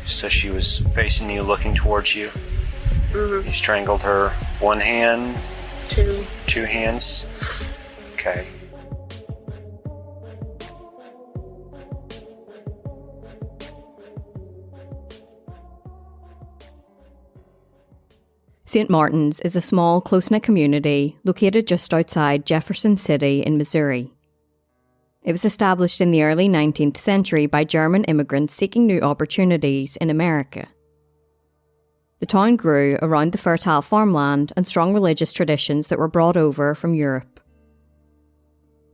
So she was facing you, looking towards you. Mm-hmm. You strangled her one hand? Two hands? Okay. St. Martin's is a small, close-knit community located just outside Jefferson City in Missouri. It was established in the early 19th century by German immigrants seeking new opportunities in America. The town grew around the fertile farmland and strong religious traditions that were brought over from Europe.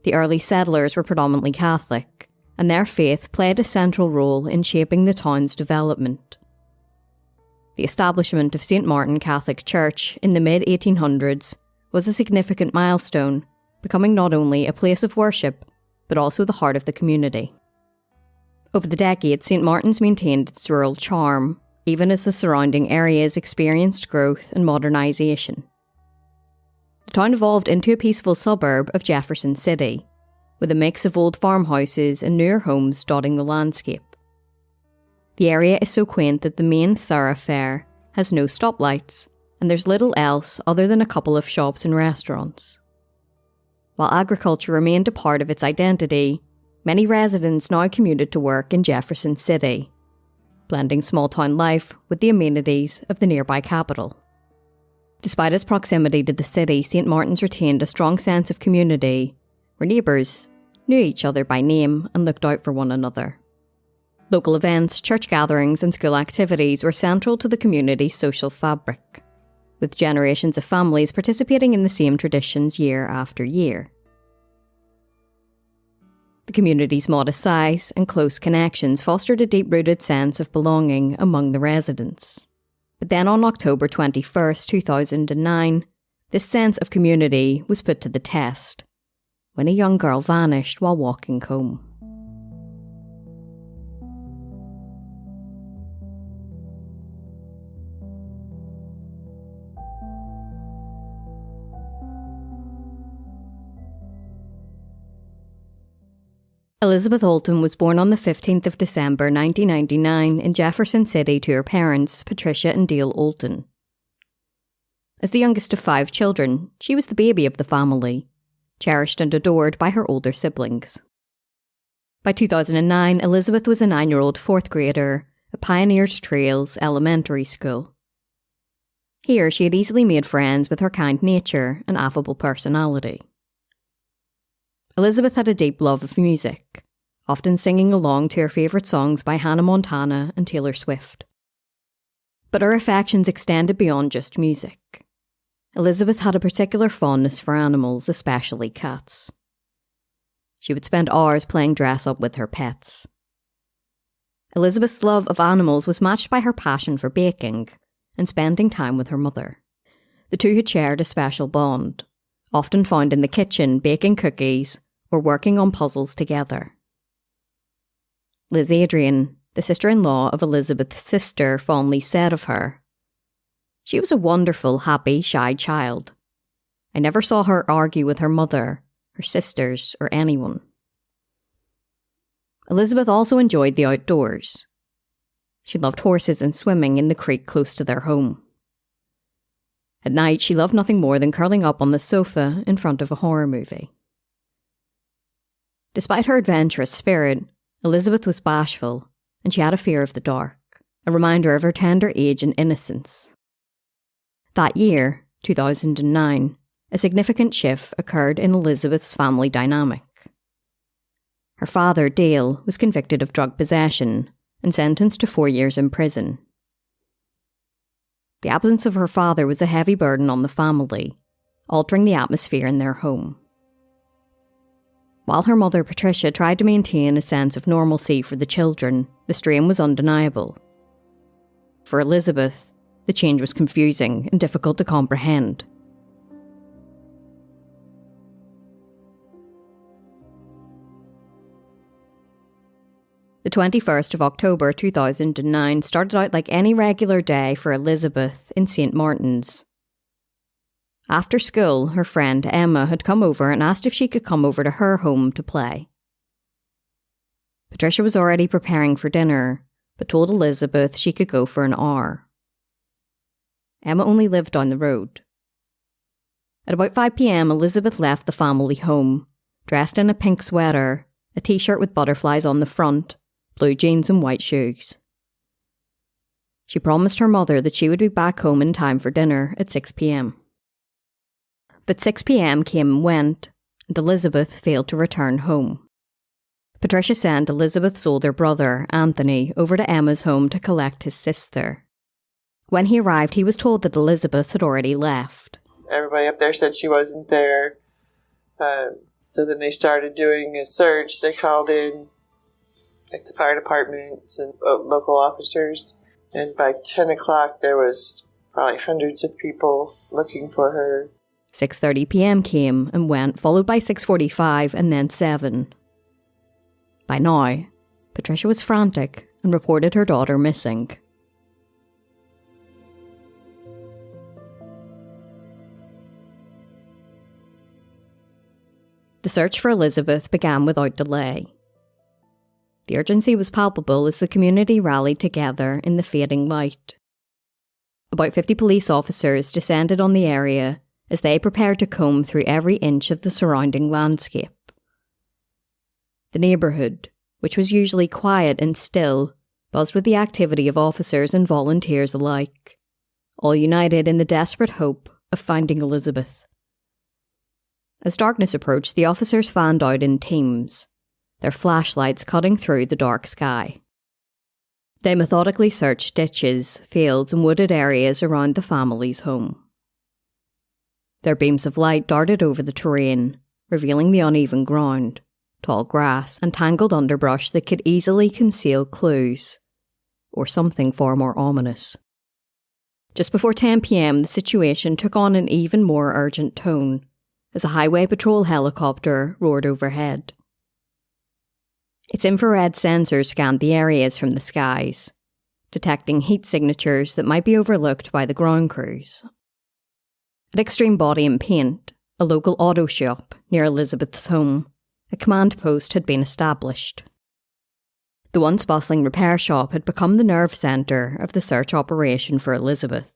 The early settlers were predominantly Catholic, and their faith played a central role in shaping the town's development. The establishment of St. Martin Catholic Church in the mid-1800s was a significant milestone, becoming not only a place of worship, but also the heart of the community. Over the decades, St. Martin's maintained its rural charm, even as the surrounding areas experienced growth and modernisation. The town evolved into a peaceful suburb of Jefferson City, with a mix of old farmhouses and newer homes dotting the landscape. The area is so quaint that the main thoroughfare has no stoplights, and there's little else other than a couple of shops and restaurants. While agriculture remained a part of its identity, many residents now commuted to work in Jefferson City, blending small-town life with the amenities of the nearby capital. Despite its proximity to the city, St. Martin's retained a strong sense of community, where neighbours knew each other by name and looked out for one another. Local events, church gatherings and school activities were central to the community's social fabric, with generations of families participating in the same traditions year after year. The community's modest size and close connections fostered a deep-rooted sense of belonging among the residents. But then on October 21st, 2009, this sense of community was put to the test, when a young girl vanished while walking home. Elizabeth Olten was born on the 15th of December 1999 in Jefferson City to her parents, Patricia and Dale Olten. As the youngest of 5 children, she was the baby of the family, cherished and adored by her older siblings. By 2009, Elizabeth was a 9-year-old 4th grader at Pioneers Trails Elementary School. Here, she had easily made friends with her kind nature and affable personality. Elizabeth had a deep love of music, often singing along to her favourite songs by Hannah Montana and Taylor Swift. But her affections extended beyond just music. Elizabeth had a particular fondness for animals, especially cats. She would spend hours playing dress-up with her pets. Elizabeth's love of animals was matched by her passion for baking and spending time with her mother. The two had shared a special bond, often found in the kitchen baking cookies or working on puzzles together. Liz Adrian, the sister-in-law of Elizabeth's sister, fondly said of her, "She was a wonderful, happy, shy child. I never saw her argue with her mother, her sisters, or anyone." Elizabeth also enjoyed the outdoors. She loved horses and swimming in the creek close to their home. At night, she loved nothing more than curling up on the sofa in front of a horror movie. Despite her adventurous spirit, Elizabeth was bashful, and she had a fear of the dark, a reminder of her tender age and innocence. That year, 2009, a significant shift occurred in Elizabeth's family dynamic. Her father, Dale, was convicted of drug possession and sentenced to 4 years in prison. The absence of her father was a heavy burden on the family, altering the atmosphere in their home. While her mother, Patricia, tried to maintain a sense of normalcy for the children, the strain was undeniable. For Elizabeth, the change was confusing and difficult to comprehend. The 21st of October 2009 started out like any regular day for Elizabeth in St. Martin's. After school, her friend Emma had come over and asked if she could come over to her home to play. Patricia was already preparing for dinner, but told Elizabeth she could go for an hour. Emma only lived down the road. At about 5 p.m, Elizabeth left the family home, dressed in a pink sweater, a t-shirt with butterflies on the front, blue jeans and white shoes. She promised her mother that she would be back home in time for dinner at 6 p.m. But 6 p.m. came and went, and Elizabeth failed to return home. Patricia sent Elizabeth's older brother, Anthony, over to Emma's home to collect his sister. When he arrived, he was told that Elizabeth had already left. Everybody up there said she wasn't there. So then they started doing a search. They called in like the fire departments and local officers. And by 10 o'clock, there was probably hundreds of people looking for her. 6:30 p.m. came and went, followed by 6:45 and then 7. By now, Patricia was frantic and reported her daughter missing. The search for Elizabeth began without delay. The urgency was palpable as the community rallied together in the fading light. About 50 police officers descended on the area as they prepared to comb through every inch of the surrounding landscape. The neighbourhood, which was usually quiet and still, buzzed with the activity of officers and volunteers alike, all united in the desperate hope of finding Elizabeth. As darkness approached, the officers fanned out in teams, their flashlights cutting through the dark sky. They methodically searched ditches, fields and wooded areas around the family's home. Their beams of light darted over the terrain, revealing the uneven ground, tall grass and tangled underbrush that could easily conceal clues, or something far more ominous. Just before 10 p.m, the situation took on an even more urgent tone as a highway patrol helicopter roared overhead. Its infrared sensors scanned the areas from the skies, detecting heat signatures that might be overlooked by the ground crews. At Extreme Body and Paint, a local auto shop near Elizabeth's home, a command post had been established. The once bustling repair shop had become the nerve centre of the search operation for Elizabeth.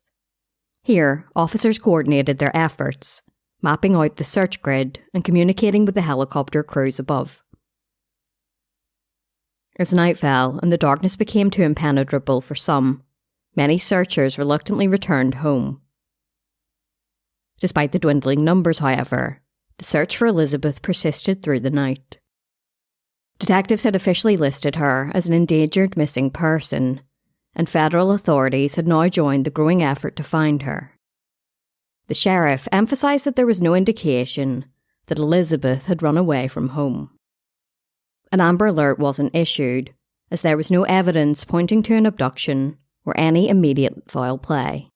Here, officers coordinated their efforts, mapping out the search grid and communicating with the helicopter crews above. As night fell and the darkness became too impenetrable for some, many searchers reluctantly returned home. Despite the dwindling numbers, however, the search for Elizabeth persisted through the night. Detectives had officially listed her as an endangered missing person, and federal authorities had now joined the growing effort to find her. The sheriff emphasised that there was no indication that Elizabeth had run away from home. An Amber Alert wasn't issued, as there was no evidence pointing to an abduction or any immediate foul play.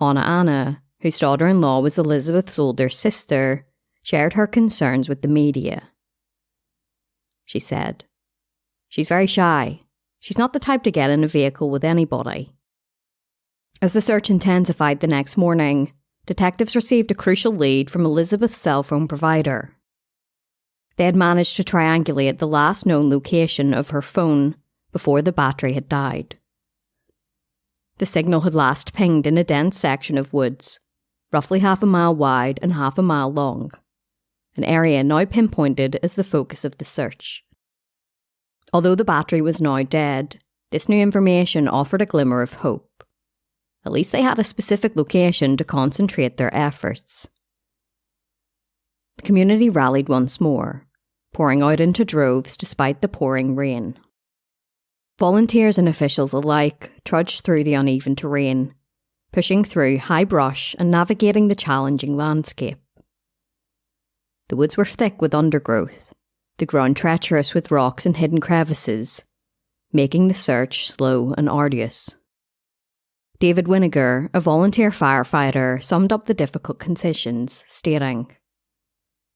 Anna, whose daughter-in-law was Elizabeth's older sister, shared her concerns with the media. She said, "She's very shy. She's not the type to get in a vehicle with anybody." As the search intensified the next morning, detectives received a crucial lead from Elizabeth's cell phone provider. They had managed to triangulate the last known location of her phone before the battery had died. The signal had last pinged in a dense section of woods, roughly half a mile wide and half a mile long, an area now pinpointed as the focus of the search. Although the battery was now dead, this new information offered a glimmer of hope. At least they had a specific location to concentrate their efforts. The community rallied once more, pouring out into droves despite the pouring rain. Volunteers and officials alike trudged through the uneven terrain, pushing through high brush and navigating the challenging landscape. The woods were thick with undergrowth, the ground treacherous with rocks and hidden crevices, making the search slow and arduous. David Winiger, a volunteer firefighter, summed up the difficult conditions, stating,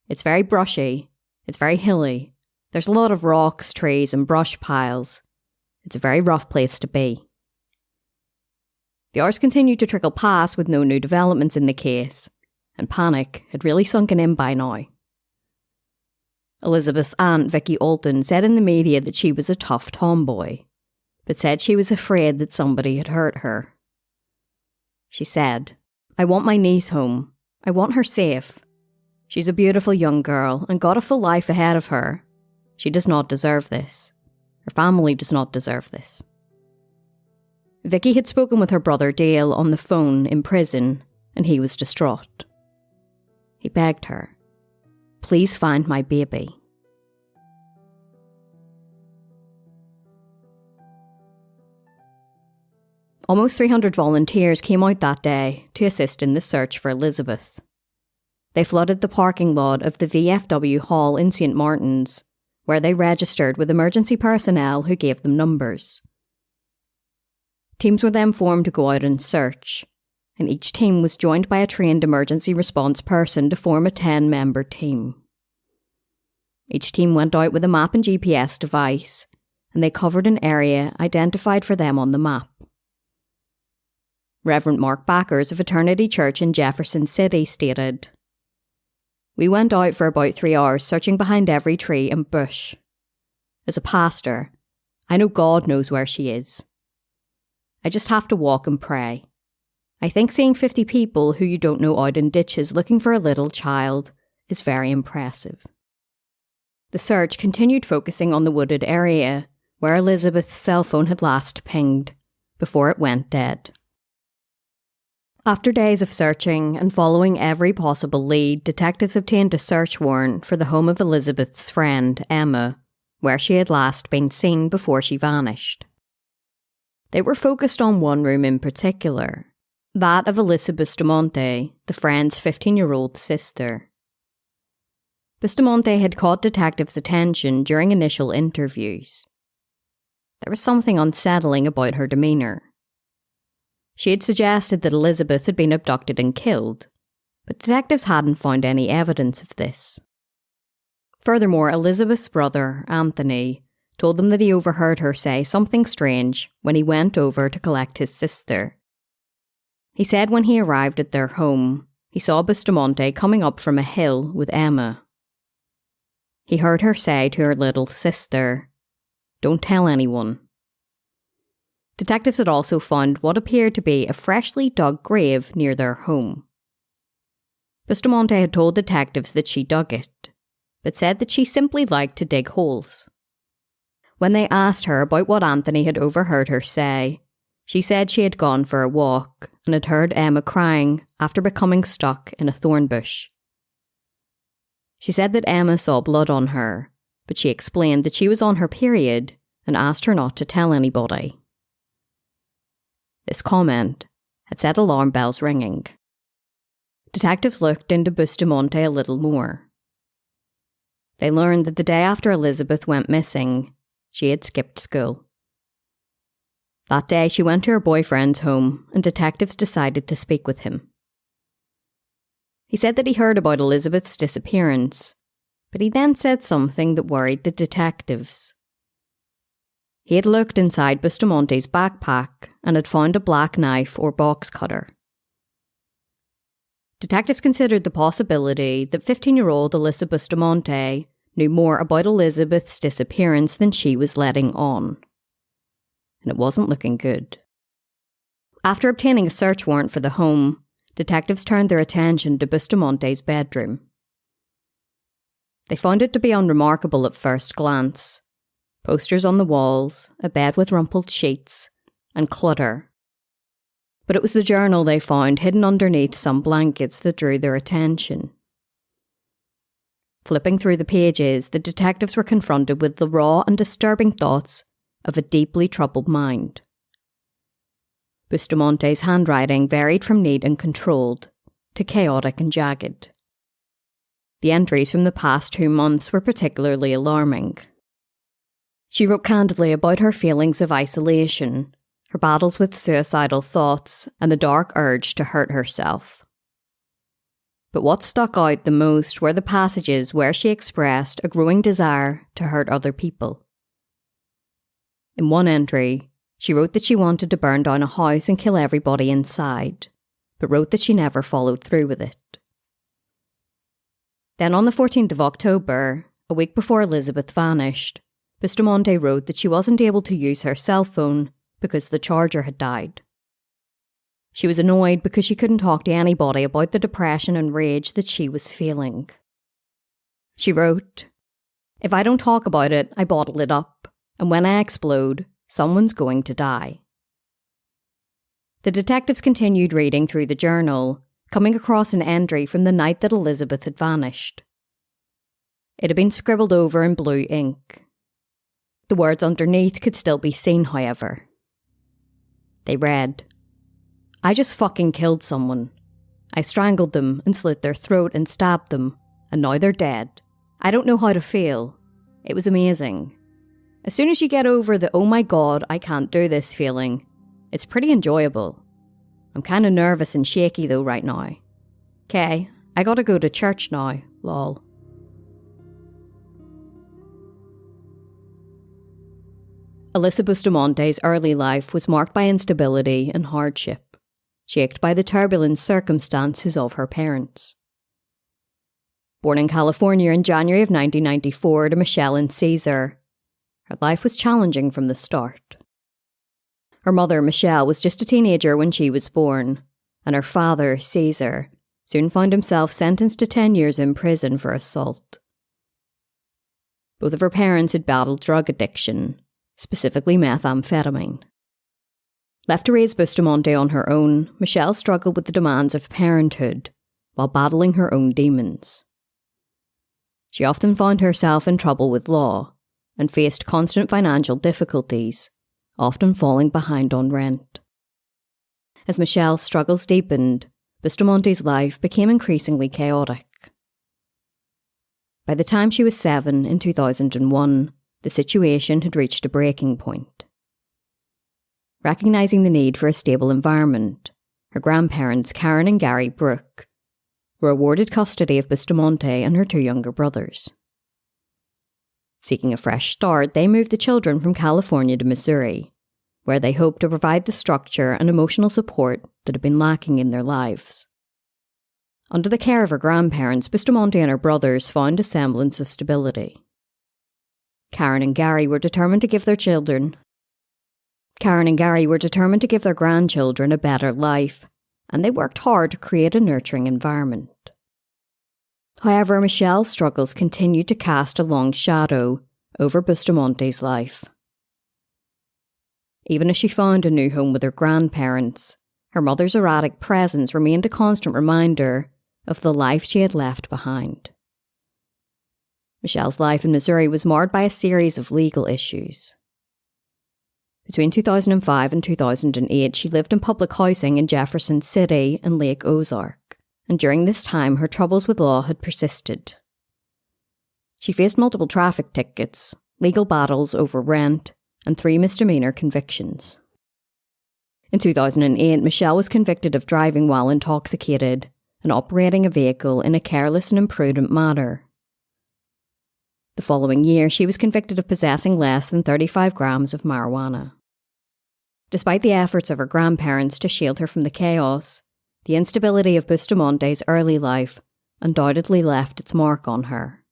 "It's very brushy, it's very hilly, there's a lot of rocks, trees and brush piles. It's a very rough place to be." The hours continued to trickle past with no new developments in the case, and panic had really sunken in by now. Elizabeth's aunt, Vicky Olten, said in the media that she was a tough tomboy, but said she was afraid that somebody had hurt her. She said, "I want my niece home. I want her safe. She's a beautiful young girl and got a full life ahead of her. She does not deserve this. Her family does not deserve this." Vicky had spoken with her brother Dale on the phone in prison, and he was distraught. He begged her, "Please find my baby." Almost 300 volunteers came out that day to assist in the search for Elizabeth. They flooded the parking lot of the VFW Hall in St. Martin's, where they registered with emergency personnel who gave them numbers. Teams were then formed to go out and search, and each team was joined by a trained emergency response person to form a 10-member team. Each team went out with a map and GPS device, and they covered an area identified for them on the map. Reverend Mark Backers of Eternity Church in Jefferson City stated, "We went out for about 3 hours searching behind every tree and bush. As a pastor, I know God knows where she is. I just have to walk and pray. I think seeing 50 people who you don't know out in ditches looking for a little child is very impressive." The search continued focusing on the wooded area where Elizabeth's cell phone had last pinged before it went dead. After days of searching and following every possible lead, detectives obtained a search warrant for the home of Elizabeth's friend, Emma, where she had last been seen before she vanished. They were focused on one room in particular, that of Alyssa Bustamante, the friend's 15-year-old sister. Bustamante had caught detectives' attention during initial interviews. There was something unsettling about her demeanour. She had suggested that Elizabeth had been abducted and killed, but detectives hadn't found any evidence of this. Furthermore, Elizabeth's brother, Anthony, told them that he overheard her say something strange when he went over to collect his sister. He said when he arrived at their home, he saw Bustamante coming up from a hill with Emma. He heard her say to her little sister, "Don't tell anyone." Detectives had also found what appeared to be a freshly dug grave near their home. Bustamante had told detectives that she dug it, but said that she simply liked to dig holes. When they asked her about what Anthony had overheard her say, she said she had gone for a walk and had heard Emma crying after becoming stuck in a thorn bush. She said that Emma saw blood on her, but she explained that she was on her period and asked her not to tell anybody. This comment had set alarm bells ringing. Detectives looked into Bustamante a little more. They learned that the day after Elizabeth went missing, she had skipped school. That day she went to her boyfriend's home and detectives decided to speak with him. He said that he heard about Elizabeth's disappearance, but he then said something that worried the detectives. He had looked inside Bustamante's backpack and had found a black knife or box cutter. Detectives considered the possibility that 15-year-old Alyssa Bustamante knew more about Elizabeth's disappearance than she was letting on. And it wasn't looking good. After obtaining a search warrant for the home, detectives turned their attention to Bustamante's bedroom. They found it to be unremarkable at first glance. Posters on the walls, a bed with rumpled sheets, and clutter. But it was the journal they found hidden underneath some blankets that drew their attention. Flipping through the pages, the detectives were confronted with the raw and disturbing thoughts of a deeply troubled mind. Bustamante's handwriting varied from neat and controlled to chaotic and jagged. The entries from the past 2 months were particularly alarming. She wrote candidly about her feelings of isolation, her battles with suicidal thoughts, and the dark urge to hurt herself. But what stuck out the most were the passages where she expressed a growing desire to hurt other people. In one entry, she wrote that she wanted to burn down a house and kill everybody inside, but wrote that she never followed through with it. Then on the 14th of October, a week before Elizabeth vanished, Bustamante wrote that she wasn't able to use her cell phone because the charger had died. She was annoyed because she couldn't talk to anybody about the depression and rage that she was feeling. She wrote, "If I don't talk about it, I bottle it up, and when I explode, someone's going to die." The detectives continued reading through the journal, coming across an entry from the night that Elizabeth had vanished. It had been scribbled over in blue ink. The words underneath could still be seen, however. They read, "I just fucking killed someone. I strangled them and slit their throat and stabbed them, and now they're dead. I don't know how to feel. It was amazing. As soon as you get over the 'oh my god, I can't do this' feeling, it's pretty enjoyable. I'm kinda nervous and shaky though right now. 'Kay, I gotta go to church now, lol." Alyssa Bustamante's early life was marked by instability and hardship, shaped by the turbulent circumstances of her parents. Born in California in January of 1994 to Michelle and Caesar, her life was challenging from the start. Her mother, Michelle, was just a teenager when she was born, and her father, Caesar, soon found himself sentenced to 10 years in prison for assault. Both of her parents had battled drug addiction, specifically methamphetamine. Left to raise Bustamante on her own, Michelle struggled with the demands of parenthood while battling her own demons. She often found herself in trouble with law and faced constant financial difficulties, often falling behind on rent. As Michelle's struggles deepened, Bustamante's life became increasingly chaotic. By the time she was 7 in 2001, the situation had reached a breaking point. Recognising the need for a stable environment, her grandparents, Karen and Gary Brooke, were awarded custody of Bustamante and her 2 younger brothers. Seeking a fresh start, they moved the children from California to Missouri, where they hoped to provide the structure and emotional support that had been lacking in their lives. Under the care of her grandparents, Bustamante and her brothers found a semblance of stability. Karen and Gary were determined to give their grandchildren a better life, and they worked hard to create a nurturing environment. However, Michelle's struggles continued to cast a long shadow over Bustamante's life. Even as she found a new home with her grandparents, her mother's erratic presence remained a constant reminder of the life she had left behind. Michelle's life in Missouri was marred by a series of legal issues. Between 2005 and 2008, she lived in public housing in Jefferson City and Lake Ozark, and during this time her troubles with law had persisted. She faced multiple traffic tickets, legal battles over rent, and 3 misdemeanor convictions. In 2008, Michelle was convicted of driving while intoxicated and operating a vehicle in a careless and imprudent manner. The following year, she was convicted of possessing less than 35 grams of marijuana. Despite the efforts of her grandparents to shield her from the chaos, the instability of Bustamante's early life undoubtedly left its mark on her.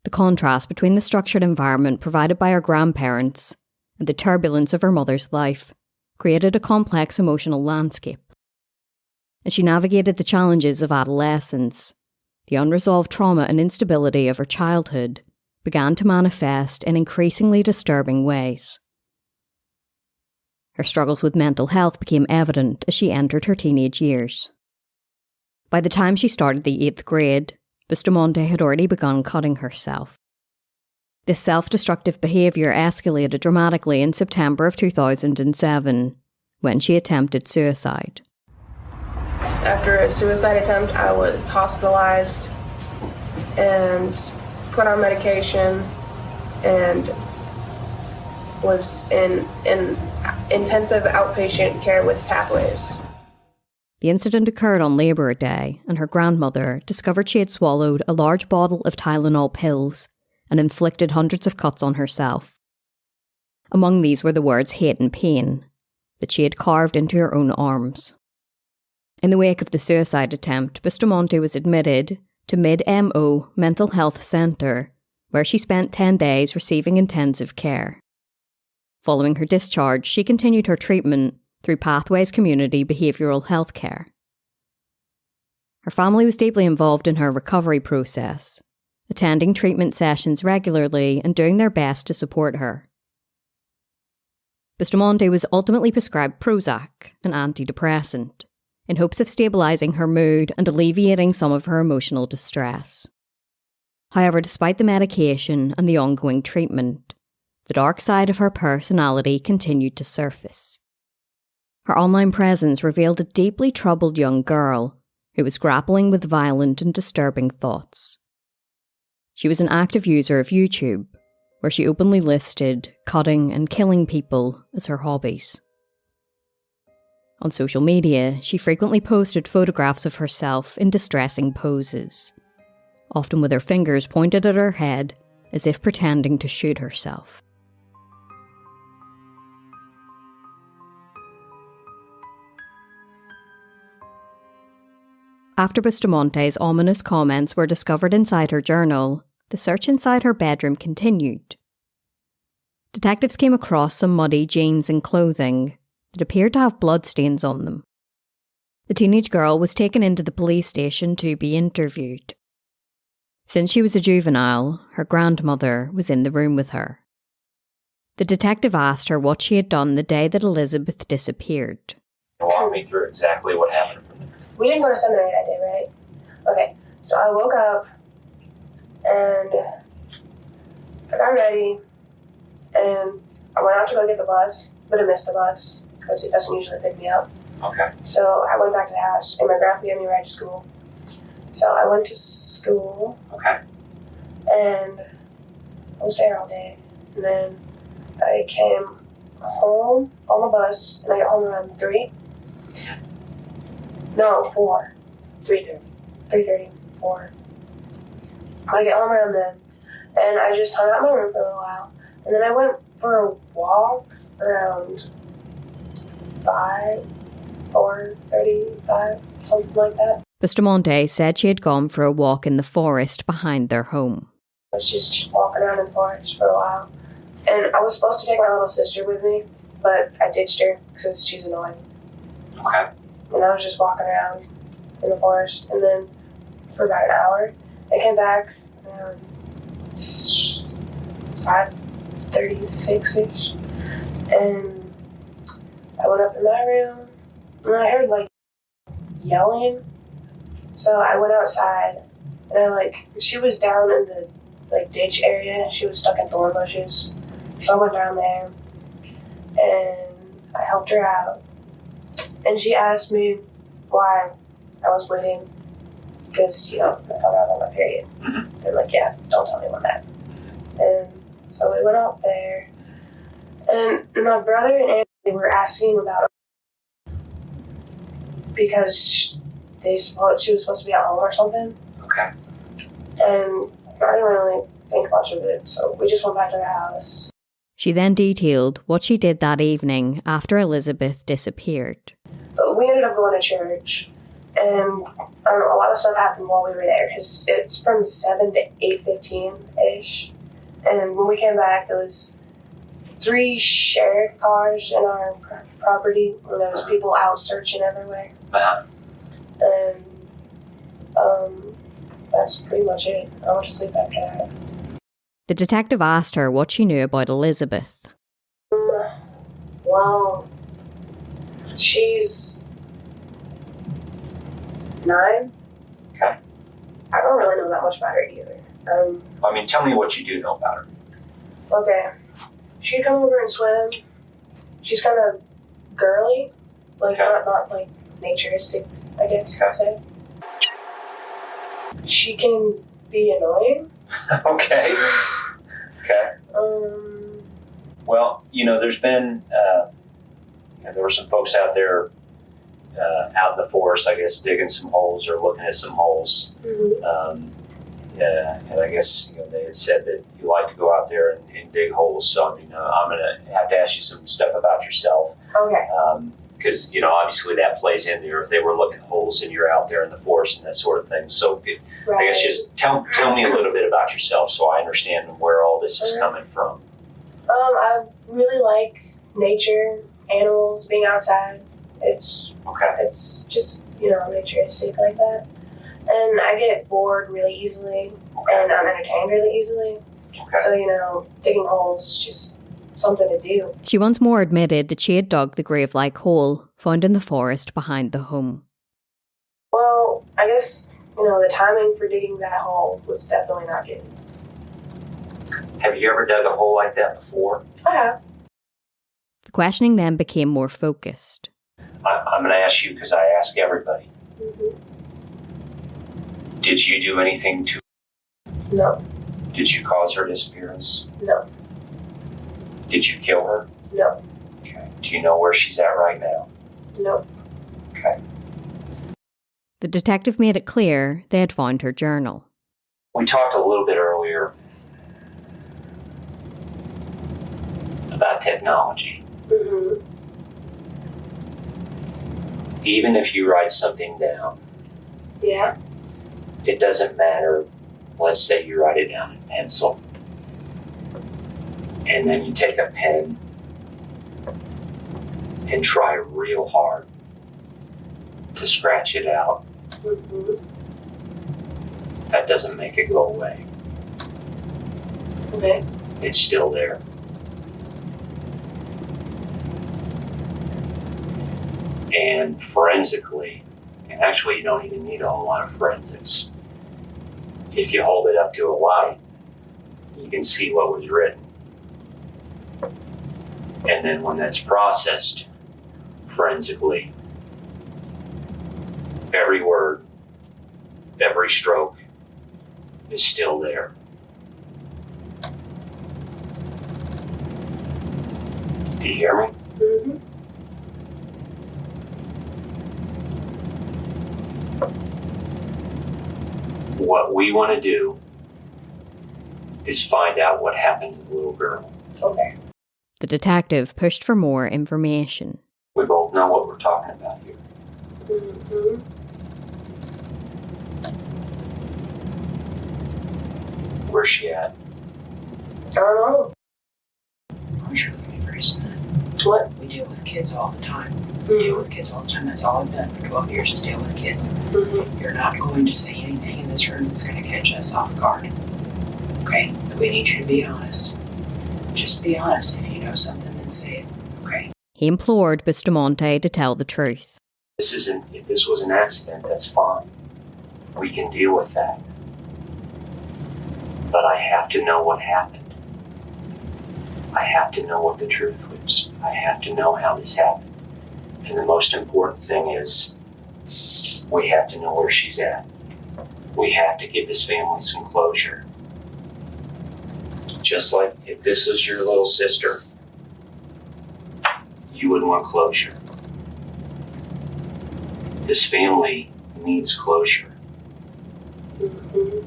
The contrast between the structured environment provided by her grandparents and the turbulence of her mother's life created a complex emotional landscape. As she navigated the challenges of adolescence, the unresolved trauma and instability of her childhood began to manifest in increasingly disturbing ways. Her struggles with mental health became evident as she entered her teenage years. By the time she started the 8th grade, Bustamante had already begun cutting herself. This self-destructive behaviour escalated dramatically in September of 2007, when she attempted suicide. After a suicide attempt, I was hospitalized and put on medication and was in intensive outpatient care with Pathways. The incident occurred on Labour Day, and her grandmother discovered she had swallowed a large bottle of Tylenol pills and inflicted hundreds of cuts on herself. Among these were the words hate and pain that she had carved into her own arms. In the wake of the suicide attempt, Bustamante was admitted to Mid-MO Mental Health Centre where she spent 10 days receiving intensive care. Following her discharge, she continued her treatment through Pathways Community Behavioural Health Care. Her family was deeply involved in her recovery process, attending treatment sessions regularly and doing their best to support her. Bustamante was ultimately prescribed Prozac, an antidepressant, in hopes of stabilising her mood and alleviating some of her emotional distress. However, despite the medication and the ongoing treatment, the dark side of her personality continued to surface. Her online presence revealed a deeply troubled young girl who was grappling with violent and disturbing thoughts. She was an active user of YouTube, where she openly listed cutting and killing people as her hobbies. On social media, she frequently posted photographs of herself in distressing poses, often with her fingers pointed at her head as if pretending to shoot herself. After Bustamante's ominous comments were discovered inside her journal, the search inside her bedroom continued. Detectives came across some muddy jeans and clothing that appeared to have bloodstains on them. The teenage girl was taken into the police station to be interviewed. Since she was a juvenile, her grandmother was in the room with her. The detective asked her what she had done the day that Elizabeth disappeared. Walk me through exactly what happened. We didn't go to seminary that day, right? Okay, so I woke up and I got ready and I went out to go get the bus, but I missed the bus because it doesn't usually pick me up. Okay. So I went back to the house and my grandpa gave me a ride to school. So I went to school. Okay. And I was there all day. And then I came home on the bus and I got home around 3. No, 4. 3:30. 3:30, 4. I get home around then. And I just hung out in my room for a little while. And then I went for a walk around 5, 4:35, something like that. Bustamante said she had gone for a walk in the forest behind their home. I was just walking around in the forest for a while. And I was supposed to take my little sister with me, but I ditched her because she's annoying. Okay. And I was just walking around in the forest. And then for about an hour, I came back around 5:36-ish. And I went up in my room and I heard like yelling. So I went outside and she was down in the ditch area. She was stuck in thorn bushes. So I went down there and I helped her out. And she asked me why I was bleeding. Because, I found out on my period. And yeah, don't tell anyone that. And so we went out there. And my brother and Anthony were asking about it because she was supposed to be at home or something. Okay. And I didn't really think much of it, so we just went back to the house. She then detailed what she did that evening after Elizabeth disappeared. We ended up going to church, and a lot of stuff happened while we were there, because it's from 7 to 8:15-ish. And when we came back, there was 3 sheriff cars in our property, and there was people out searching everywhere. Uh-huh. And that's pretty much it. I went to sleep after that. The detective asked her what she knew about Elizabeth. Well, she's 9. Okay. I don't really know that much about her either. Tell me what you do know about her. Okay. She'd come over and swim. She's kind of girly, not like naturistic, I guess you could say. She can be annoying. Okay. Okay. Well, there's been, there were some folks out there out in the forest, I guess, digging some holes or looking at some holes. Mm-hmm. And I guess, they had said that you like to go out there and dig holes. So, I'm going to have to ask you some stuff about yourself. Okay. because, obviously that plays in there if they were looking holes and you're out there in the forest and that sort of thing. So I guess just tell me a little bit about yourself so I understand where all this is coming from. I really like nature, animals, being outside. It's just, naturistic like that. And I get bored really easily, and I'm entertained really easily. Okay. So, digging holes is just something to do. She once more admitted that she had dug the grave-like hole found in the forest behind the home. Well, I guess, the timing for digging that hole was definitely not good. Have you ever dug a hole like that before? I have. The questioning then became more focused. I'm going to ask you because I ask everybody. Mm-hmm. Did you do anything to her? No. Did you cause her disappearance? No. Did you kill her? No. Okay. Do you know where she's at right now? No. Okay. The detective made it clear they had found her journal. We talked a little bit earlier about technology. Mm-hmm. Even if you write something down, yeah, it doesn't matter. Let's say you write it down in pencil, and then you take a pen and try real hard to scratch it out. Mm-hmm. That doesn't make it go away. Okay. It's still there. And forensically, and actually you don't even need a whole lot of forensics. If you hold it up to a light, you can see what was written. And then when that's processed forensically, every word, every stroke is still there. Do you hear me? Mm-hmm. What we want to do is find out what happened to the little girl. Okay. The detective pushed for more information. We both know what we're talking about here. Mm-hmm. Where's she at? I don't know. I'm sure we can erase that. What? We deal with kids all the time. Mm-hmm. We deal with kids all the time. That's all I've done for 12 years is deal with kids. Mm-hmm. You're not going to say anything in this room that's going to catch us off guard. Okay? We need you to be honest. Just be honest. If you know something, then say it. Okay? He implored Bustamante to tell the truth. If this was an accident, that's fine. We can deal with that. But I have to know what happened. I have to know what the truth was. I have to know how this happened. And the most important thing is we have to know where she's at. We have to give this family some closure. Just like if this was your little sister, you would want closure. This family needs closure. Mm-hmm.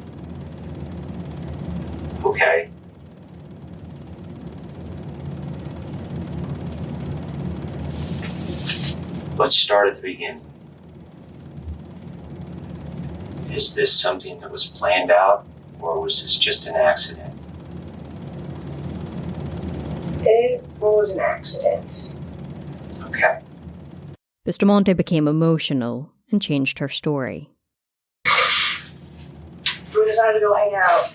Okay? Let's start at the beginning. Is this something that was planned out, or was this just an accident? It was an accident. Okay. Bustamante became emotional and changed her story. We decided to go hang out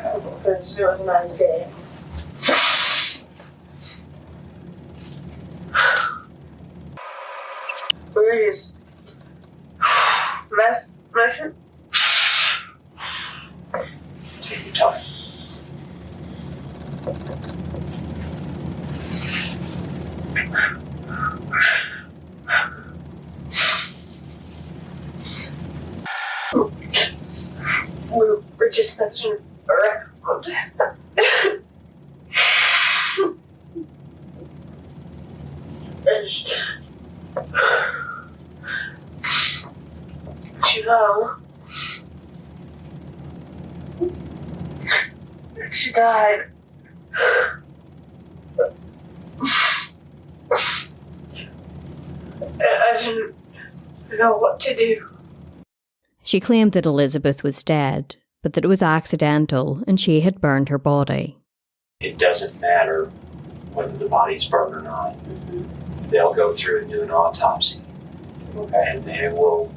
because it was a nice day. We were just messing. Take your time. We were just messing around. And she fell. She died. I didn't know what to do. She claimed that Elizabeth was dead, but that it was accidental and she had burned her body. It doesn't matter whether the body's burned or not. Mm-hmm. They'll go through and do an autopsy, Okay. and they will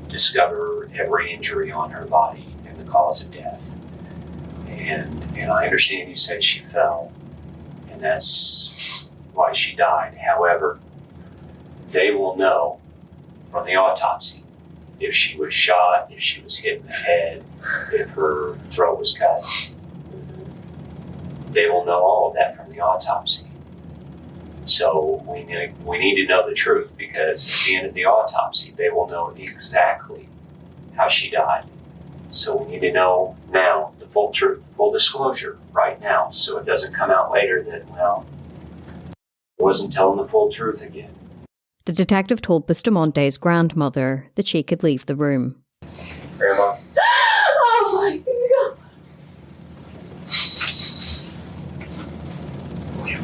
discover every injury on her body and the cause of death. And I understand you say she fell, and that's why she died. However, they will know from the autopsy if she was shot, if she was hit in the head, if her throat was cut. They will know all of that from the autopsy. So we need to know the truth, because at the end of the autopsy, they will know exactly how she died. So we need to know now the full truth, full disclosure right now, so it doesn't come out later that, well, I wasn't telling the full truth again. The detective told Bustamante's grandmother that she could leave the room. Grandma? Oh my God.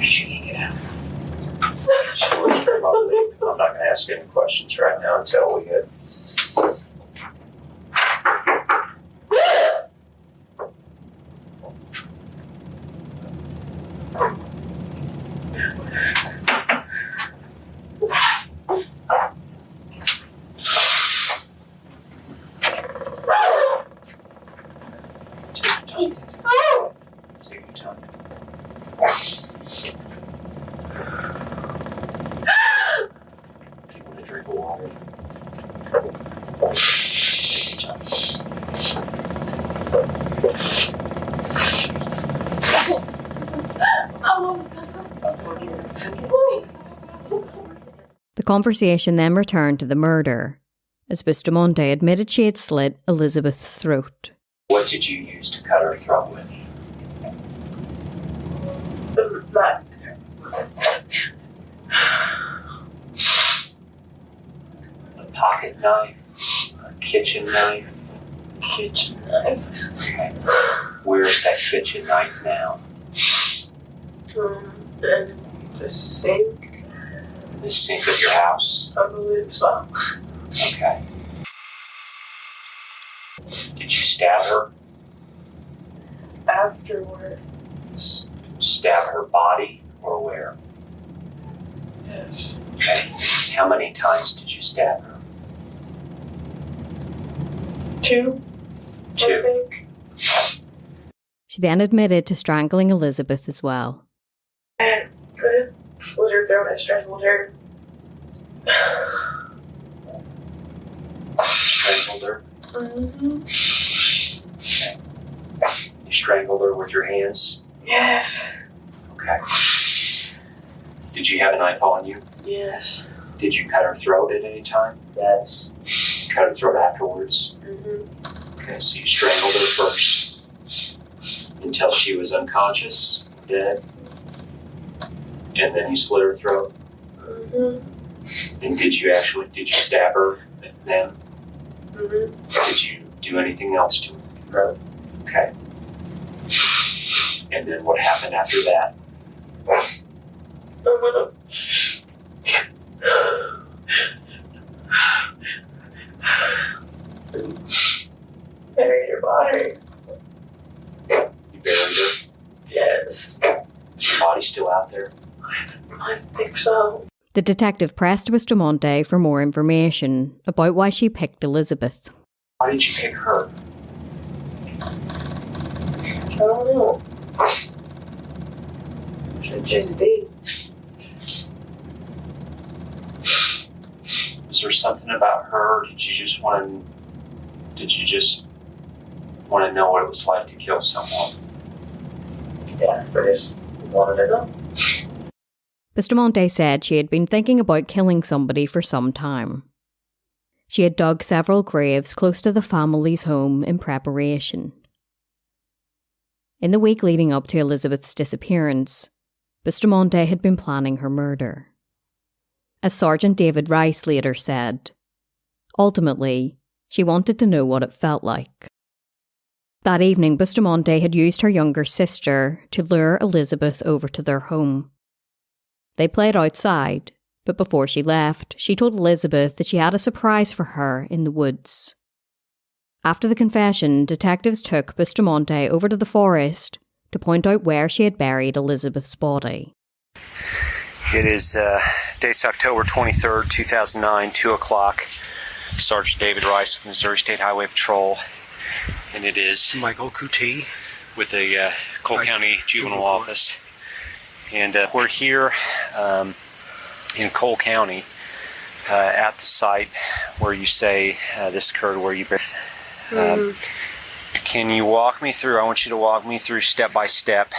She can get out. She was Grandma to leave. I'm not going to ask any questions right now until we get... Take your time. Do you want to drink water? Take your time. The conversation then returned to the murder, as Bustamante admitted she had slit Elizabeth's throat. What did you use to cut her throat with? My A pocket knife? A kitchen knife? kitchen knife. Okay. Where is that kitchen knife now? And the sink, The sink of your house? I believe so. Okay. Did you stab her? Afterwards, Stab her body or where? yes. Okay. How many times did you stab her? 2, I 2. think. She then admitted to strangling Elizabeth as well. And I slit her throat, I strangled her. Strangled her? Mm-hmm. Okay. You strangled her with your hands? Yes. Okay. Did you have a knife on you? Yes. Did you cut her throat at any time? Yes. Cut her throat afterwards? Mm-hmm. Okay, so you strangled her first until she was unconscious, dead, and then you slit her throat. Mm-hmm. And did you stab her then? Mm-hmm. Did you do anything else to her? No. Okay. And then what happened after that? I'm gonna bury your body. You buried her? Yes. Is her body still out there? I think so. The detective pressed Bustamante for more information about why she picked Elizabeth. Why did you pick her? I don't know. I just did. Was there something about her? Did you just want to know what it was like to kill someone? Yeah, I just wanted to know. Bustamante said she had been thinking about killing somebody for some time. She had dug several graves close to the family's home in preparation. In the week leading up to Elizabeth's disappearance, Bustamante had been planning her murder. As Sergeant David Rice later said, ultimately, she wanted to know what it felt like. That evening, Bustamante had used her younger sister to lure Elizabeth over to their home. They played outside, But before she left, she told Elizabeth that she had a surprise for her in the woods. After the confession, detectives took Bustamante over to the forest to point out where she had buried Elizabeth's body. It is date's October 23rd, 2009, 2 o'clock. Sergeant David Rice with Missouri State Highway Patrol. And it is Michael Kuti with the Cole County Juvenile Office. And we're here in Cole County at the site where you say this occurred, where you buried. Can you walk me through? I want you to walk me through step by step.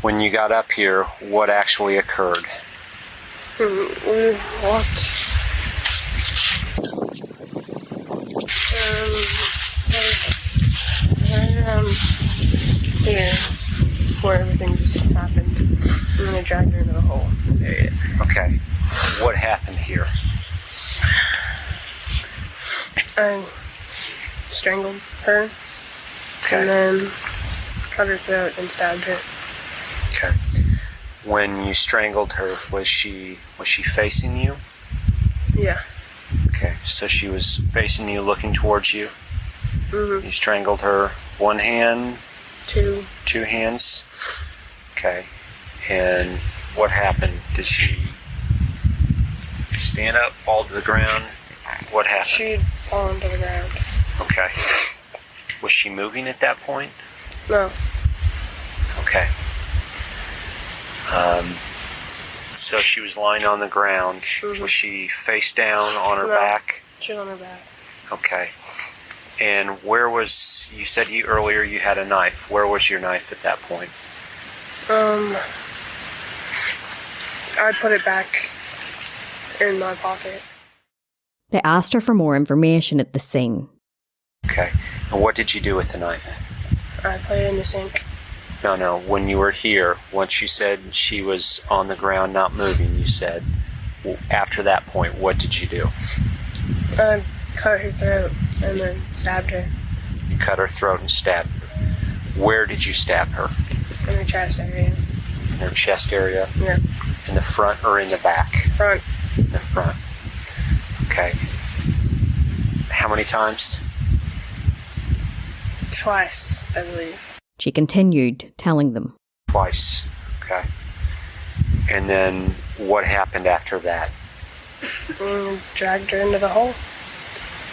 When you got up here, what actually occurred? We walked. Here, where everything just happened. And then I dragged her into the hole. Buried it. Okay. What happened here? I strangled her. Okay. And then cut her throat and stabbed her. Okay. When you strangled her, was she facing you? Yeah. Okay. So she was facing you, looking towards you. Mm-hmm. You strangled her. One hand. Two hands. Okay. And what happened? Did she stand up, fall to the ground? What happened? She'd fallen to the ground. Okay. Was she moving at that point? No. Okay. So she was lying on the ground. Mm-hmm. Was she face down on her No. back? She was on her back. Okay. And where was, you said earlier you had a knife. Where was your knife at that point? I put it back in my pocket. They asked her for more information at the scene. Okay. And what did you do with the knife? I put it in the sink. No. When you were here, once you said she was on the ground not moving, you said, after that point, what did you do? I cut her throat and then stabbed her. You cut her throat and stabbed her. Where did you stab her? In her chest area. In her chest area? Yeah. In the front or in the back? Front. In the front. Okay. How many times? Twice, I believe. She continued, telling them. Twice. Okay. And then what happened after that? Dragged her into the hole.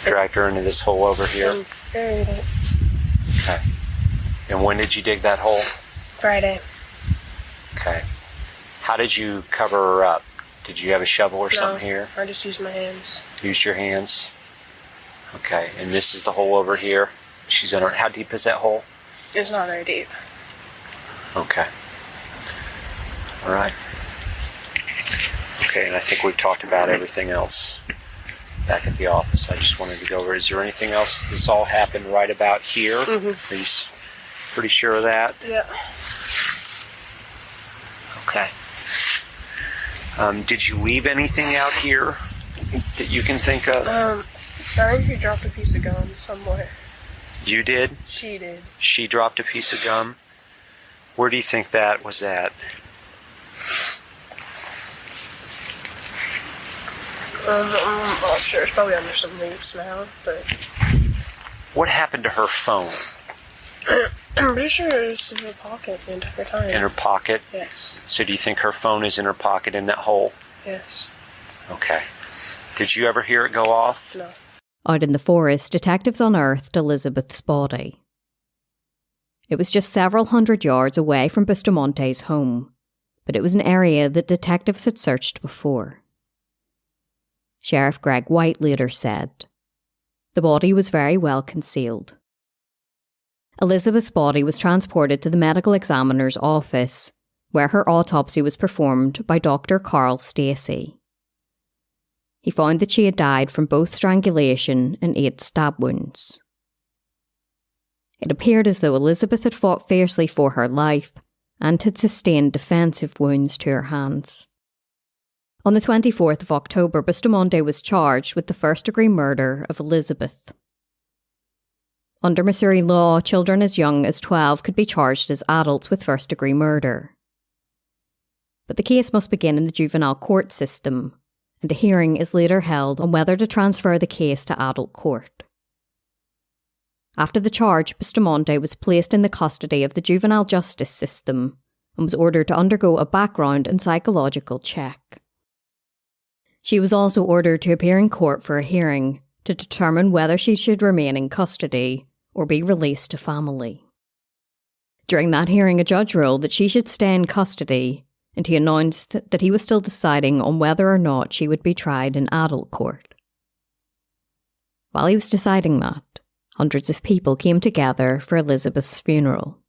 Dragged her into this hole over here? And buried it. Okay. And when did you dig that hole? Friday. Okay. How did you cover her up? Did you have a shovel or something here? I just used my hands. Used your hands? Okay. And this is the hole over here? She's under. How deep is that hole? It's not very deep. Okay. All right. Okay, and I think we've talked about everything else back at the office. I just wanted to go over. Is there anything else? This all happened right about here? Mm-hmm. Are you pretty sure of that? Yeah. Okay. Did you leave anything out here that you can think of? I think she dropped a piece of gum somewhere. You did? She did. She dropped a piece of gum? Where do you think that was at? I'm not sure. It's probably under some leaves now, but... What happened to her phone? I'm pretty sure it was in her pocket the entire time. In her pocket? Yes. So do you think her phone is in her pocket in that hole? Yes. Okay. Did you ever hear it go off? No. Out in the forest, detectives unearthed Elizabeth's body. It was just several hundred yards away from Bustamante's home, but it was an area that detectives had searched before. Sheriff Greg White later said, "The body was very well concealed." Elizabeth's body was transported to the medical examiner's office, where her autopsy was performed by Dr. Carl Stacey. He found that she had died from both strangulation and 8 stab wounds. It appeared as though Elizabeth had fought fiercely for her life and had sustained defensive wounds to her hands. On the 24th of October, Bustamante was charged with the first-degree murder of Elizabeth. Under Missouri law, children as young as 12 could be charged as adults with first-degree murder. But but the case must begin in the juvenile court system, and a hearing is later held on whether to transfer the case to adult court. After the charge, Bustamante was placed in the custody of the juvenile justice system and was ordered to undergo a background and psychological check. She was also ordered to appear in court for a hearing to determine whether she should remain in custody or be released to family. During that hearing, a judge ruled that she should stay in custody, and he announced that he was still deciding on whether or not she would be tried in adult court. While he was deciding that, hundreds of people came together for Elizabeth's funeral.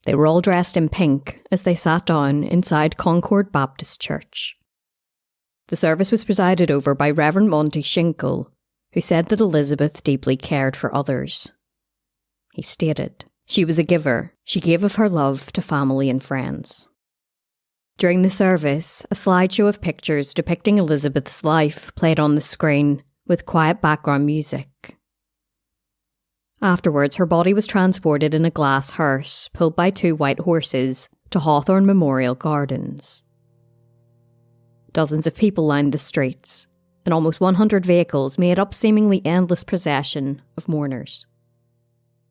They were all dressed in pink as they sat down inside Concord Baptist Church. The service was presided over by Reverend Monty Shinkle, who said that Elizabeth deeply cared for others. He stated, "She was a giver. She gave of her love to family and friends." During the service, a slideshow of pictures depicting Elizabeth's life played on the screen with quiet background music. Afterwards, her body was transported in a glass hearse pulled by 2 white horses to Hawthorne Memorial Gardens. Dozens of people lined the streets, and almost 100 vehicles made up seemingly endless procession of mourners.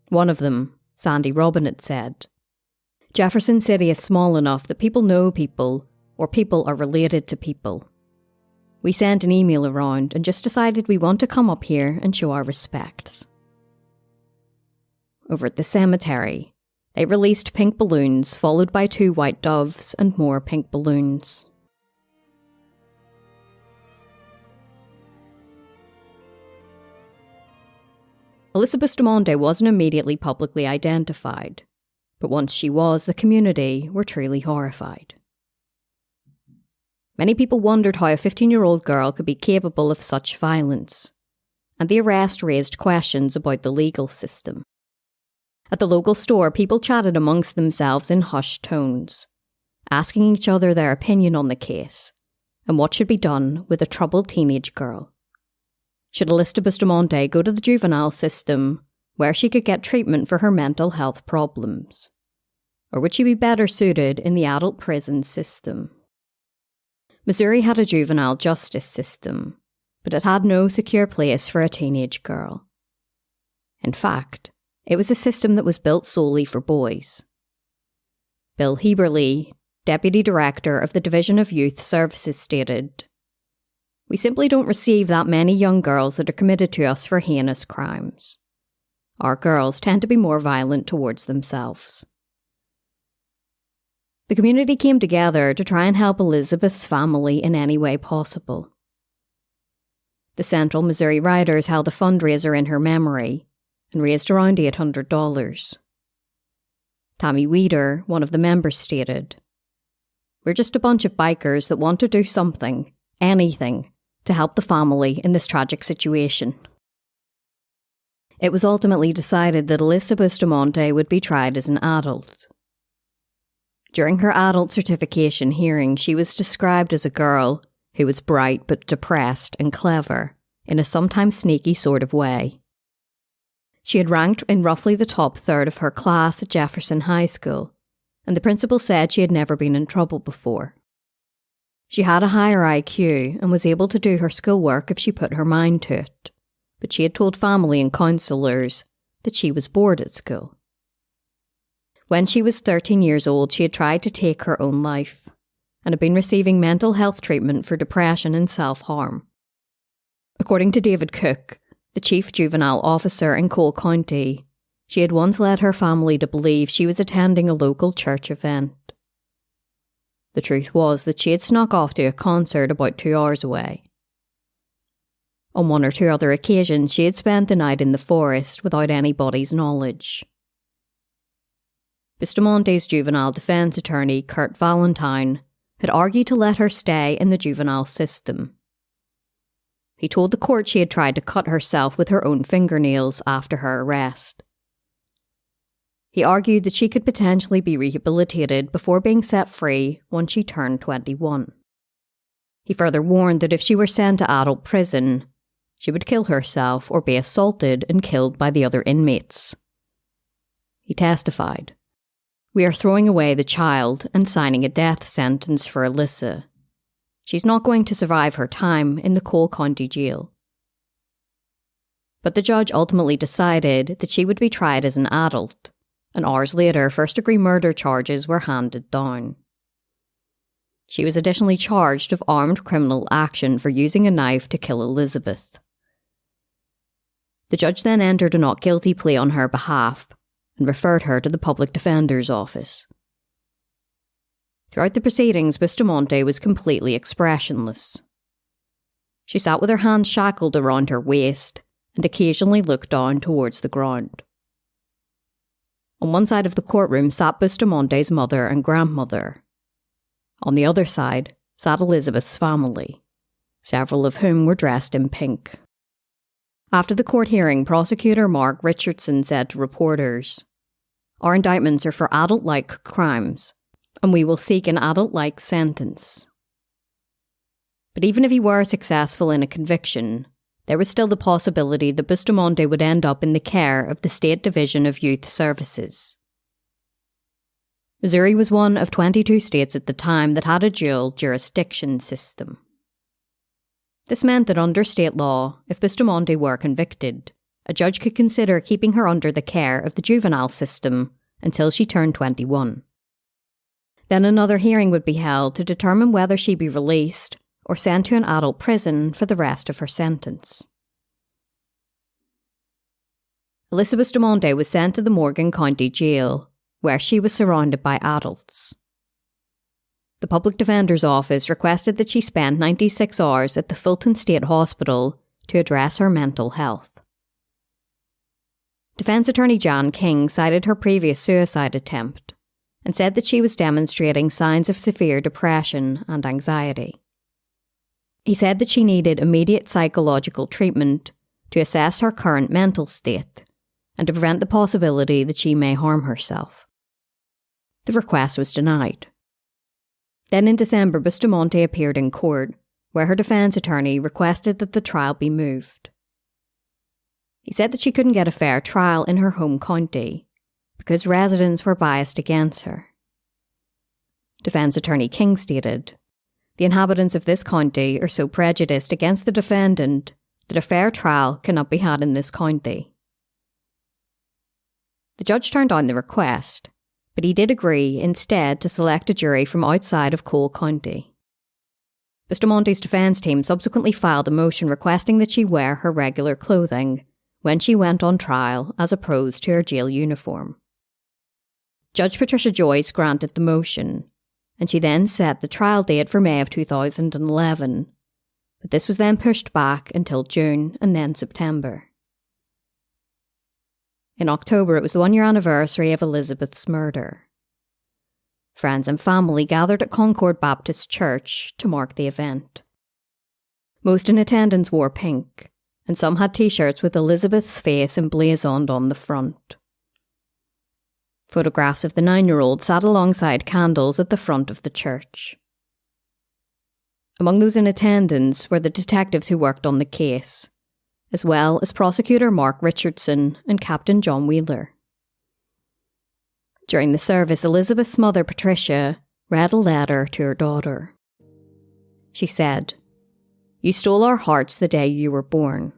One of them, Sandy Robinett, said, "Jefferson City is small enough that people know people, or people are related to people. We sent an email around and just decided we want to come up here and show our respects." Over at the cemetery, they released pink balloons followed by 2 white doves and more pink balloons. Alyssa Bustamante wasn't immediately publicly identified, but once she was, the community were truly horrified. Many people wondered how a 15-year-old girl could be capable of such violence, and the arrest raised questions about the legal system. At the local store, people chatted amongst themselves in hushed tones, asking each other their opinion on the case and what should be done with a troubled teenage girl. Should Alyssa Bustamante go to the juvenile system, where she could get treatment for her mental health problems? Or would she be better suited in the adult prison system? Missouri had a juvenile justice system, but it had no secure place for a teenage girl. In fact, it was a system that was built solely for boys. Bill Heberly, Deputy Director of the Division of Youth Services, stated, "We simply don't receive that many young girls that are committed to us for heinous crimes. Our girls tend to be more violent towards themselves." The community came together to try and help Elizabeth's family in any way possible. The Central Missouri Riders held a fundraiser in her memory and raised around $800. Tammy Weeder, one of the members, stated, "We're just a bunch of bikers that want to do something, anything, to help the family in this tragic situation." It was ultimately decided that Alyssa Bustamante would be tried as an adult. During her adult certification hearing, she was described as a girl who was bright but depressed and clever in a sometimes sneaky sort of way. She had ranked in roughly the top third of her class at Jefferson High School, and the principal said she had never been in trouble before. She had a higher IQ and was able to do her schoolwork if she put her mind to it, but she had told family and counsellors that she was bored at school. When she was 13 years old, she had tried to take her own life and had been receiving mental health treatment for depression and self-harm. According to David Cook, the chief juvenile officer in Cole County, she had once led her family to believe she was attending a local church event. The truth was that she had snuck off to a concert about 2 hours away. On 1 or 2 other occasions, she had spent the night in the forest without anybody's knowledge. Bustamante's juvenile defense attorney, Kurt Valentine, had argued to let her stay in the juvenile system. He told the court she had tried to cut herself with her own fingernails after her arrest. He argued that she could potentially be rehabilitated before being set free once she turned 21. He further warned that if she were sent to adult prison, she would kill herself or be assaulted and killed by the other inmates. He testified, "We are throwing away the child and signing a death sentence for Alyssa. She's not going to survive her time in the Cole County Jail." But the judge ultimately decided that she would be tried as an adult, and hours later, first-degree murder charges were handed down. She was additionally charged of armed criminal action for using a knife to kill Elizabeth. The judge then entered a not guilty plea on her behalf and referred her to the public defender's office. Throughout the proceedings, Bustamante was completely expressionless. She sat with her hands shackled around her waist and occasionally looked down towards the ground. On one side of the courtroom sat Bustamante's mother and grandmother. On the other side sat Elizabeth's family, several of whom were dressed in pink. After the court hearing, prosecutor Mark Richardson said to reporters, "Our indictments are for adult-like crimes, and we will seek an adult-like sentence." But even if he were successful in a conviction, there was still the possibility that Bustamante would end up in the care of the State Division of Youth Services. Missouri was one of 22 states at the time that had a dual jurisdiction system. This meant that under state law, if Bustamante were convicted, a judge could consider keeping her under the care of the juvenile system until she turned 21. Then another hearing would be held to determine whether she be released or sent to an adult prison for the rest of her sentence. Alyssa Bustamante was sent to the Morgan County Jail, where she was surrounded by adults. The public defender's office requested that she spend 96 hours at the Fulton State Hospital to address her mental health. Defense attorney Jan King cited her previous suicide attempt and said that she was demonstrating signs of severe depression and anxiety. He said that she needed immediate psychological treatment to assess her current mental state and to prevent the possibility that she may harm herself. The request was denied. Then in December, Bustamante appeared in court, where her defense attorney requested that the trial be moved. He said that she couldn't get a fair trial in her home county because residents were biased against her. Defense attorney King stated, "The inhabitants of this county are so prejudiced against the defendant that a fair trial cannot be had in this county." The judge turned down the request, but he did agree instead to select a jury from outside of Cole County. Bustamante's defense team subsequently filed a motion requesting that she wear her regular clothing when she went on trial as opposed to her jail uniform. Judge Patricia Joyce granted the motion, and she then set the trial date for May of 2011, but this was then pushed back until June and then September. In October, it was the 1-year anniversary of Elizabeth's murder. Friends and family gathered at Concord Baptist Church to mark the event. Most in attendance wore pink, and some had t-shirts with Elizabeth's face emblazoned on the front. Photographs of the 9-year-old sat alongside candles at the front of the church. Among those in attendance were the detectives who worked on the case, as well as prosecutor Mark Richardson and Captain John Wheeler. During the service, Elizabeth's mother, Patricia, read a letter to her daughter. She said, "You stole our hearts the day you were born.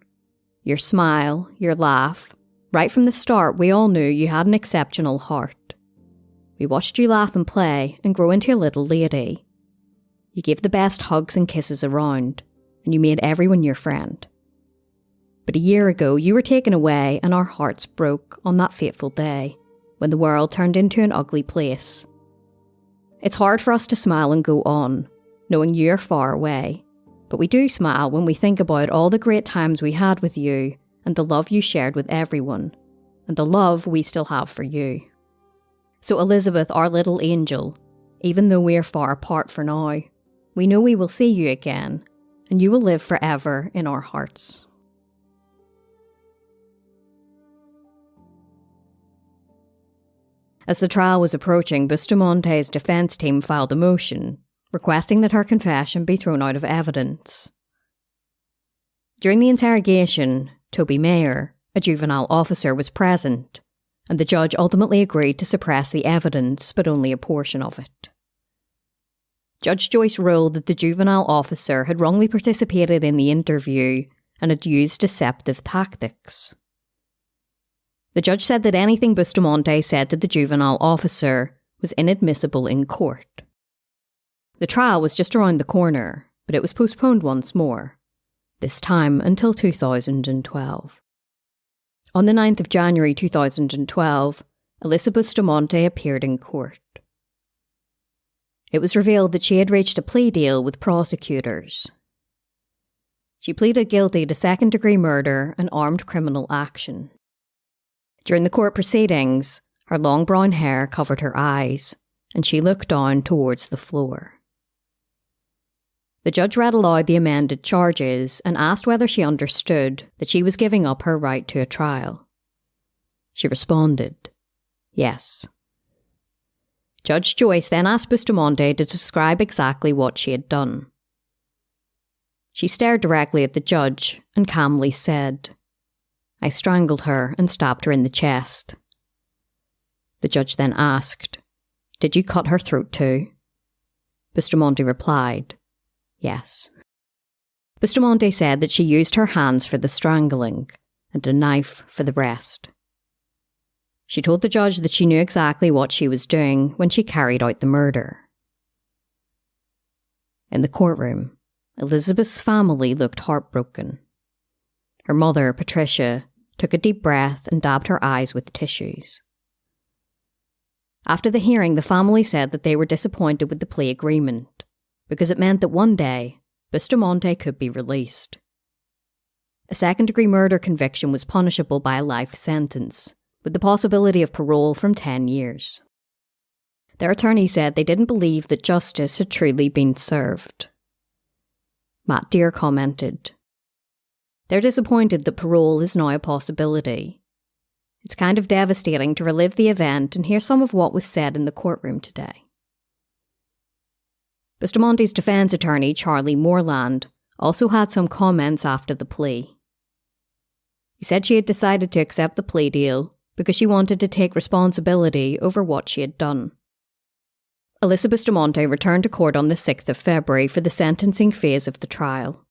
Your smile, your laugh. Right from the start, we all knew you had an exceptional heart. We watched you laugh and play and grow into a little lady. You gave the best hugs and kisses around, and you made everyone your friend. But a year ago, you were taken away and our hearts broke on that fateful day when the world turned into an ugly place. It's hard for us to smile and go on, knowing you're far away, but we do smile when we think about all the great times we had with you and the love you shared with everyone, and the love we still have for you. So Elizabeth, our little angel, even though we are far apart for now, we know we will see you again, and you will live forever in our hearts." As the trial was approaching, Bustamante's defense team filed a motion requesting that her confession be thrown out of evidence. During the interrogation, Toby Mayer, a juvenile officer, was present and the judge ultimately agreed to suppress the evidence, but only a portion of it. Judge Joyce ruled that the juvenile officer had wrongly participated in the interview and had used deceptive tactics. The judge said that anything Bustamante said to the juvenile officer was inadmissible in court. The trial was just around the corner, but it was postponed once more, this time until 2012. On the 9th of January 2012, Alyssa Bustamante appeared in court. It was revealed that she had reached a plea deal with prosecutors. She pleaded guilty to second-degree murder and armed criminal action. During the court proceedings, her long brown hair covered her eyes, and she looked down towards the floor. The judge read aloud the amended charges and asked whether she understood that she was giving up her right to a trial. She responded, yes. Judge Joyce then asked Bustamante to describe exactly what she had done. She stared directly at the judge and calmly said, I strangled her and stabbed her in the chest. The judge then asked, did you cut her throat too? Bustamante replied, yes. Bustamante said that she used her hands for the strangling and a knife for the rest. She told the judge that she knew exactly what she was doing when she carried out the murder. In the courtroom, Elizabeth's family looked heartbroken. Her mother, Patricia, took a deep breath and dabbed her eyes with tissues. After the hearing, the family said that they were disappointed with the plea agreement because it meant that one day, Bustamante could be released. A second-degree murder conviction was punishable by a life sentence, with the possibility of parole from 10 years. Their attorney said they didn't believe that justice had truly been served. Matt Deere commented, they're disappointed that parole is now a possibility. It's kind of devastating to relive the event and hear some of what was said in the courtroom today. Bustamante's defense attorney, Charlie Moreland, also had some comments after the plea. He said she had decided to accept the plea deal because she wanted to take responsibility over what she had done. Alyssa Bustamante returned to court on the 6th of February for the sentencing phase of the trial.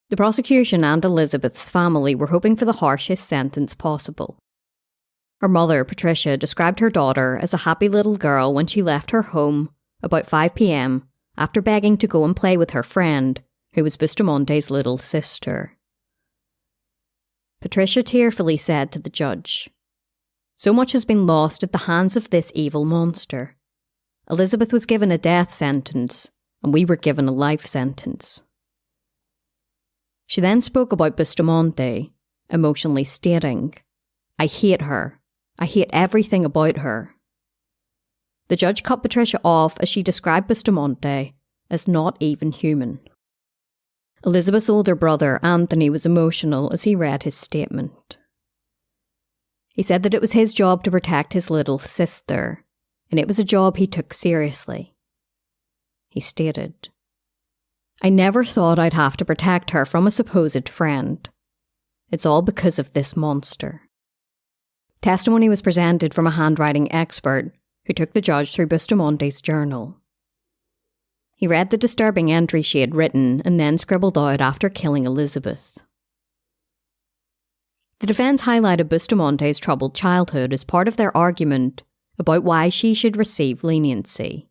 The prosecution and Elizabeth's family were hoping for the harshest sentence possible. Her mother, Patricia, described her daughter as a happy little girl when she left her home about 5 p.m. after begging to go and play with her friend, who was Bustamante's little sister. Patricia tearfully said to the judge, so much has been lost at the hands of this evil monster. Elizabeth was given a death sentence, and we were given a life sentence. She then spoke about Bustamante, emotionally stating, I hate her. I hate everything about her. The judge cut Patricia off as she described Bustamante as not even human. Elizabeth's older brother, Anthony, was emotional as he read his statement. He said that it was his job to protect his little sister, and it was a job he took seriously. He stated, I never thought I'd have to protect her from a supposed friend. It's all because of this monster. Testimony was presented from a handwriting expert who took the judge through Bustamante's journal. He read the disturbing entry she had written and then scribbled out after killing Elizabeth. The defence highlighted Bustamante's troubled childhood as part of their argument about why she should receive leniency.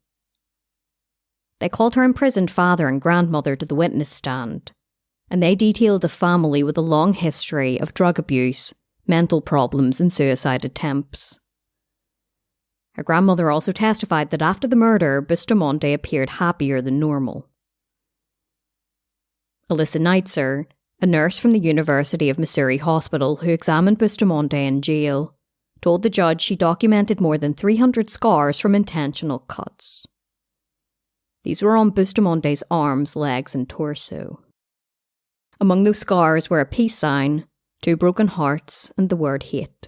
They called her imprisoned father and grandmother to the witness stand, and they detailed a family with a long history of drug abuse, mental problems and suicide attempts. Her grandmother also testified that after the murder, Bustamante appeared happier than normal. Alyssa Neitzer, a nurse from the University of Missouri Hospital who examined Bustamante in jail, told the judge she documented more than 300 scars from intentional cuts. These were on Bustamante's arms, legs and torso. Among those scars were a peace sign, 2 broken hearts and the word hate.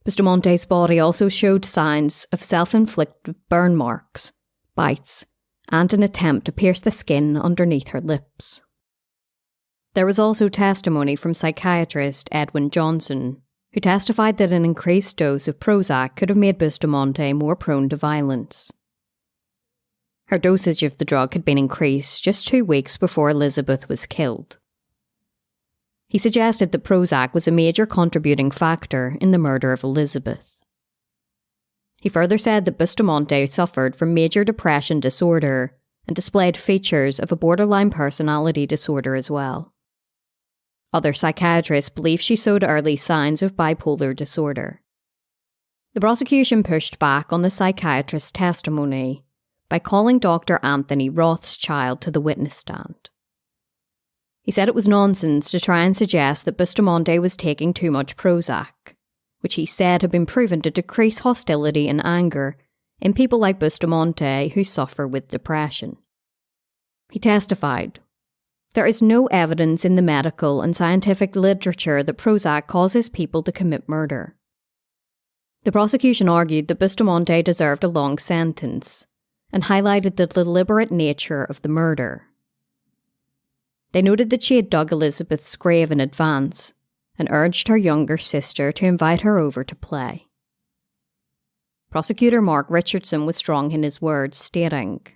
Bustamante's body also showed signs of self-inflicted burn marks, bites, and an attempt to pierce the skin underneath her lips. There was also testimony from psychiatrist Edwin Johnson, who testified that an increased dose of Prozac could have made Bustamante more prone to violence. Her dosage of the drug had been increased just 2 weeks before Elizabeth was killed. He suggested that Prozac was a major contributing factor in the murder of Elizabeth. He further said that Bustamante suffered from major depression disorder and displayed features of a borderline personality disorder as well. Other psychiatrists believe she showed early signs of bipolar disorder. The prosecution pushed back on the psychiatrist's testimony by calling Dr. Anthony Rothschild to the witness stand. He said it was nonsense to try and suggest that Bustamante was taking too much Prozac, which he said had been proven to decrease hostility and anger in people like Bustamante who suffer with depression. He testified, "There is no evidence in the medical and scientific literature that Prozac causes people to commit murder." The prosecution argued that Bustamante deserved a long sentence and highlighted the deliberate nature of the murder. They noted that she had dug Elizabeth's grave in advance and urged her younger sister to invite her over to play. Prosecutor Mark Richardson was strong in his words, stating,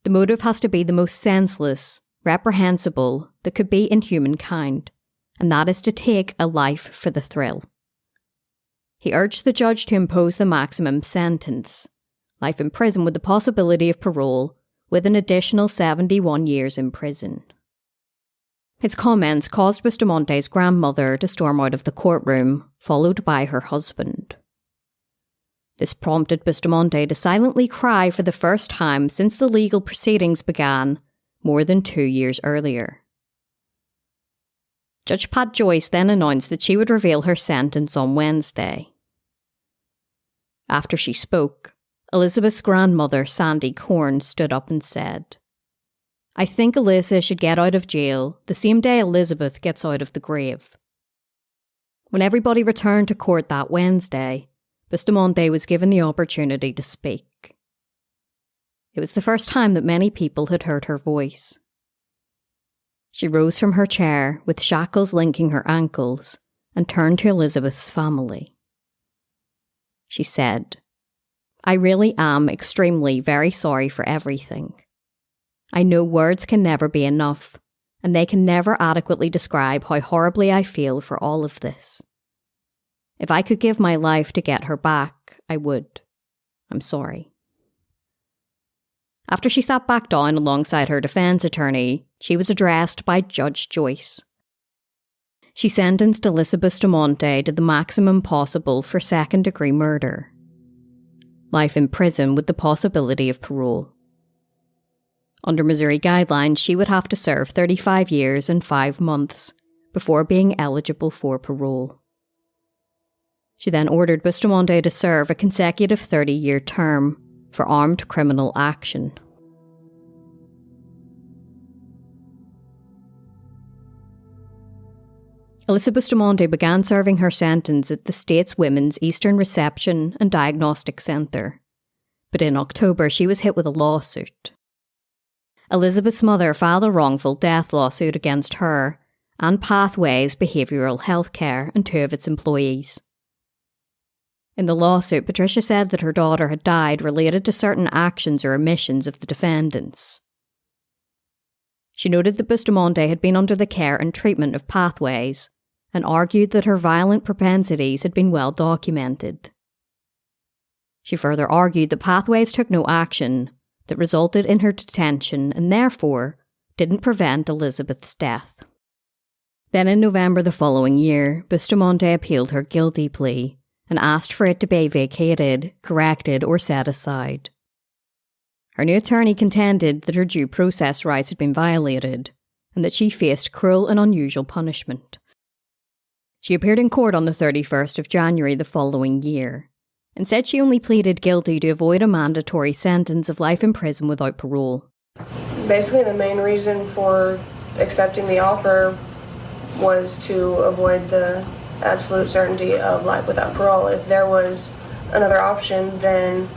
"The motive has to be the most senseless, reprehensible that could be in humankind, and that is to take a life for the thrill." He urged the judge to impose the maximum sentence, life in prison with the possibility of parole, with an additional 71 years in prison. His comments caused Bustamante's grandmother to storm out of the courtroom, followed by her husband. This prompted Bustamante to silently cry for the first time since the legal proceedings began more than 2 years earlier. Judge Pat Joyce then announced that she would reveal her sentence on Wednesday. After she spoke, Elizabeth's grandmother, Sandy Korn, stood up and said, "I think Alyssa should get out of jail the same day Elizabeth gets out of the grave." When everybody returned to court that Wednesday, Bustamante was given the opportunity to speak. It was the first time that many people had heard her voice. She rose from her chair with shackles linking her ankles and turned to Elizabeth's family. She said, "I really am extremely very sorry for everything. I know words can never be enough, and they can never adequately describe how horribly I feel for all of this. If I could give my life to get her back, I would. I'm sorry." After she sat back down alongside her defence attorney, she was addressed by Judge Joyce. She sentenced Alyssa Bustamante to the maximum possible for second-degree murder. Life in prison with the possibility of parole. Under Missouri guidelines, she would have to serve 35 years and 5 months before being eligible for parole. She then ordered Bustamante to serve a consecutive 30-year term for armed criminal action. Alyssa Bustamante began serving her sentence at the state's Women's Eastern Reception and Diagnostic Centre, but in October she was hit with a lawsuit. Elizabeth's mother filed a wrongful death lawsuit against her and Pathways Behavioural Healthcare and 2 of its employees. In the lawsuit, Patricia said that her daughter had died related to certain actions or omissions of the defendants. She noted that Bustamante had been under the care and treatment of Pathways and argued that her violent propensities had been well documented. She further argued that Pathways took no action that resulted in her detention and therefore didn't prevent Elizabeth's death. Then in November the following year, Bustamante appealed her guilty plea and asked for it to be vacated, corrected, or set aside. Her new attorney contended that her due process rights had been violated and that she faced cruel and unusual punishment. She appeared in court on the 31st of January the following year and said she only pleaded guilty to avoid a mandatory sentence of life in prison without parole. Basically, the main reason for accepting the offer was to avoid the absolute certainty of life without parole. If there was another option, then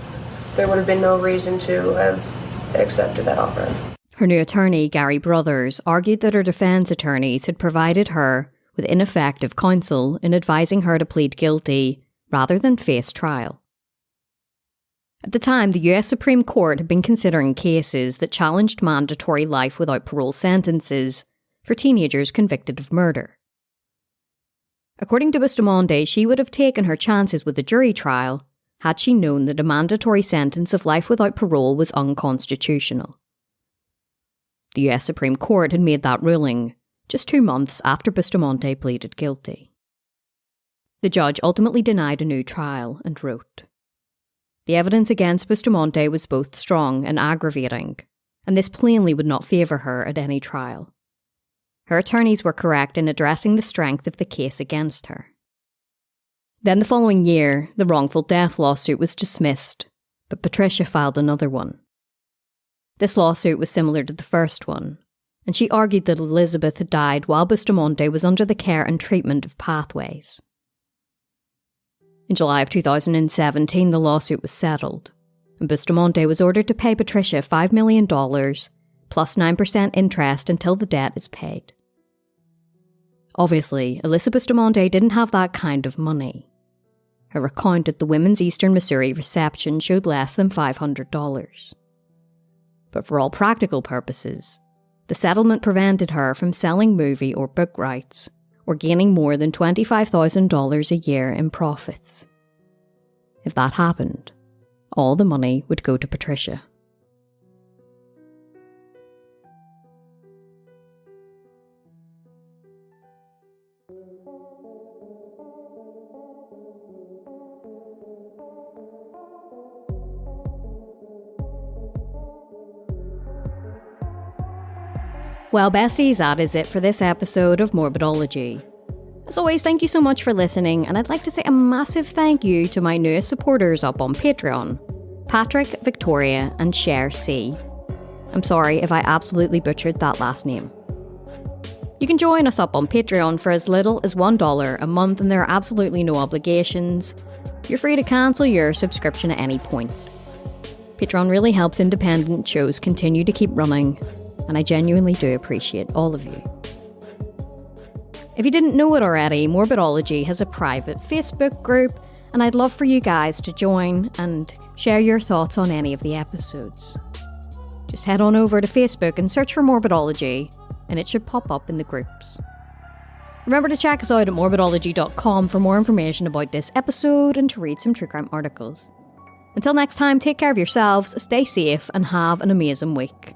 there would have been no reason to have accepted that offer. Her new attorney, Gary Brothers, argued that her defence attorneys had provided her with ineffective counsel in advising her to plead guilty rather than face trial. At the time, the US Supreme Court had been considering cases that challenged mandatory life without parole sentences for teenagers convicted of murder. According to Bustamante, she would have taken her chances with a jury trial had she known that a mandatory sentence of life without parole was unconstitutional. The US Supreme Court had made that ruling just 2 months after Bustamante pleaded guilty. The judge ultimately denied a new trial and wrote, "The evidence against Bustamante was both strong and aggravating, and this plainly would not favour her at any trial. Her attorneys were correct in addressing the strength of the case against her." Then the following year, the wrongful death lawsuit was dismissed, but Patricia filed another one. This lawsuit was similar to the first one, and she argued that Elizabeth had died while Bustamante was under the care and treatment of Pathways. In July of 2017, the lawsuit was settled, and Bustamante was ordered to pay Patricia $5 million plus 9% interest until the debt is paid. Obviously, Alyssa Bustamante didn't have that kind of money. Her account at the Women's Eastern Missouri reception showed less than $500. But for all practical purposes, the settlement prevented her from selling movie or book rights or gaining more than $25,000 a year in profits. If that happened, all the money would go to Patricia. Well, besties, that is it for this episode of Morbidology. As always, thank you so much for listening, and I'd like to say a massive thank you to my newest supporters up on Patreon, Patrick, Victoria, and Cher C. I'm sorry if I absolutely butchered that last name. You can join us up on Patreon for as little as $1 a month, and there are absolutely no obligations. You're free to cancel your subscription at any point. Patreon really helps independent shows continue to keep running, and I genuinely do appreciate all of you. If you didn't know it already, Morbidology has a private Facebook group, and I'd love for you guys to join and share your thoughts on any of the episodes. Just head on over to Facebook and search for Morbidology, and it should pop up in the groups. Remember to check us out at morbidology.com for more information about this episode and to read some true crime articles. Until next time, take care of yourselves, stay safe, and have an amazing week.